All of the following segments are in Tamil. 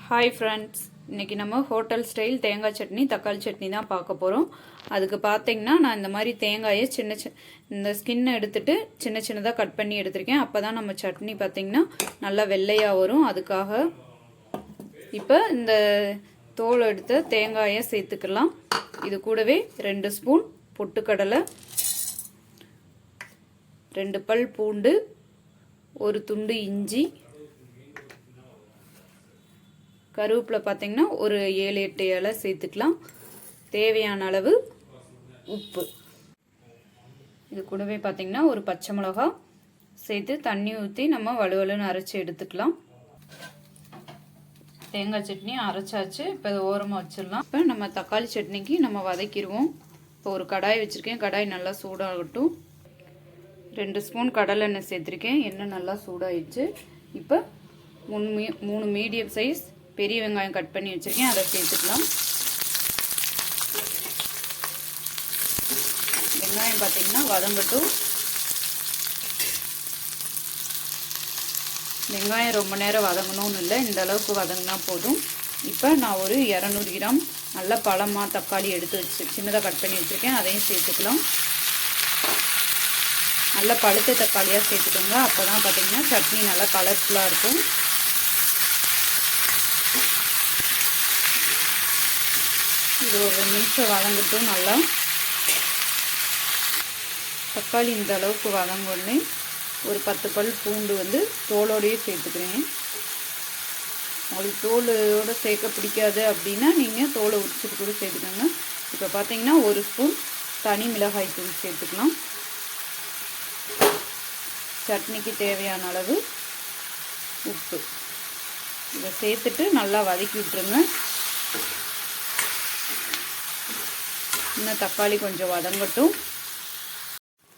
ஹாய் ஃப்ரெண்ட்ஸ், இன்றைக்கி நம்ம ஹோட்டல் ஸ்டைல் தேங்காய் சட்னி தக்காளி சட்னி தான் பார்க்க போகிறோம். அதுக்கு பார்த்தீங்கன்னா நான் இந்த மாதிரி தேங்காயை இந்த ஸ்கின்னை எடுத்துகிட்டு சின்ன சின்னதாக கட் பண்ணி எடுத்திருக்கேன். அப்போ தான் நம்ம சட்னி பார்த்திங்கன்னா நல்லா வெள்ளையாக வரும். அதுக்காக இப்போ இந்த தோல் எடுத்த தேங்காயை சேர்த்துக்கலாம். இது கூடவே 2 ஸ்பூன் பொட்டுக்கடலை, 2 பல் பூண்டு, ஒரு துண்டு இஞ்சி, கருவேப்பிலை பார்த்தீங்கன்னா ஒரு 7-8 இலை சேர்த்துக்கலாம். தேவையான அளவு உப்பு. இது கூடவே பார்த்தீங்கன்னா ஒரு பச்சை மிளகா சேர்த்து தண்ணி ஊற்றி நம்ம வலுவலுன்னு அரைச்சி எடுத்துக்கலாம். தேங்காய் சட்னி அரைச்சாச்சு. இப்போ இதை ஓரமாக வச்சிடலாம். இப்போ நம்ம தக்காளி சட்னிக்கு நம்ம வதக்கிடுவோம். இப்போ ஒரு கடாய் வச்சுருக்கேன். கடாய் நல்லா சூடாகட்டும். 2 ஸ்பூன் கடலெண்ணெய் சேர்த்துருக்கேன். எண்ணெய் நல்லா சூடாகிடுச்சு. இப்போ 3 மீடியம் சைஸ் பெரிய வெங்காயம் கட் பண்ணி வச்சுருக்கேன். அதை சேர்த்துக்கலாம். வெங்காயம் பார்த்திங்கன்னா வதங்கட்டும். வெங்காயம் ரொம்ப நேரம் வதங்கணும்னு இல்லை, இந்த அளவுக்கு வதங்கினா போதும். இப்போ நான் ஒரு 200 கிராம் நல்ல பழமாக தக்காளி எடுத்து சின்னதாக கட் பண்ணி வச்சுருக்கேன். அதையும் சேர்த்துக்கலாம். நல்ல பழுத்த தக்காளியாக சேர்த்துக்கோங்க. அப்போ தான் பார்த்திங்கன்னா சட்னி நல்லா கலர்ஃபுல்லாக இருக்கும். இது ஒரு 2 நிமிஷம் வதங்கட்டும். நல்லா தக்காளி இந்த அளவுக்கு வதங்கொடனே ஒரு 10 பல் பூண்டு தோலோடையே சேர்த்துக்கிறேன். உங்களுக்கு தோலோடு சேர்க்க பிடிக்காது அப்படின்னா நீங்கள் தோலை உரிச்சிட்டு கூட சேர்த்துக்கோங்க. இப்போ பார்த்தீங்கன்னா 1 ஸ்பூன் தனி மிளகாய் தூள் சேர்த்துக்கலாம். சட்னிக்கு தேவையான அளவு உப்பு. இதை சேர்த்துட்டு நல்லா வதக்கி விட்டுருங்க. இன்னும் தக்காளி கொஞ்சம் வதங்கட்டும்.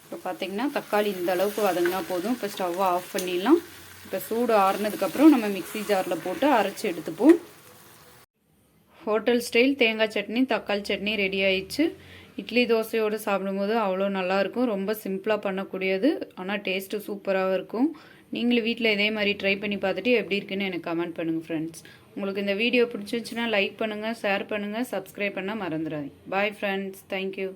இப்போ பார்த்தீங்கன்னா தக்காளி இந்த அளவுக்கு வதங்கினா போதும். இப்போ ஸ்டவ்வை ஆஃப் பண்ணிடலாம். இப்போ சூடு ஆறுனதுக்கப்புறம் நம்ம மிக்ஸி ஜாரில் போட்டு அரைச்சி எடுத்துப்போம். ஹோட்டல் ஸ்டைல் தேங்காய் சட்னி தக்காளி சட்னி ரெடி ஆயிடுச்சு. இட்லி தோசையோடு சாப்பிடும்போது அவ்வளோ நல்லாயிருக்கும். ரொம்ப சிம்பிளாக பண்ணக்கூடியது, ஆனால் டேஸ்ட்டு சூப்பராகவும் இருக்கும். நீங்களும் வீட்டில் இதே மாதிரி ட்ரை பண்ணி பார்த்துட்டு எப்படி இருக்குன்னு எனக்கு கமெண்ட் பண்ணுங்கள் ஃப்ரெண்ட்ஸ். உங்களுக்கு இந்த வீடியோ பிடிச்சிருந்துச்சுன்னா லைக் பண்ணுங்கள், ஷேர் பண்ணுங்கள், சப்ஸ்கிரைப் பண்ண மறந்துடாதீங்க. Bye friends, thank you.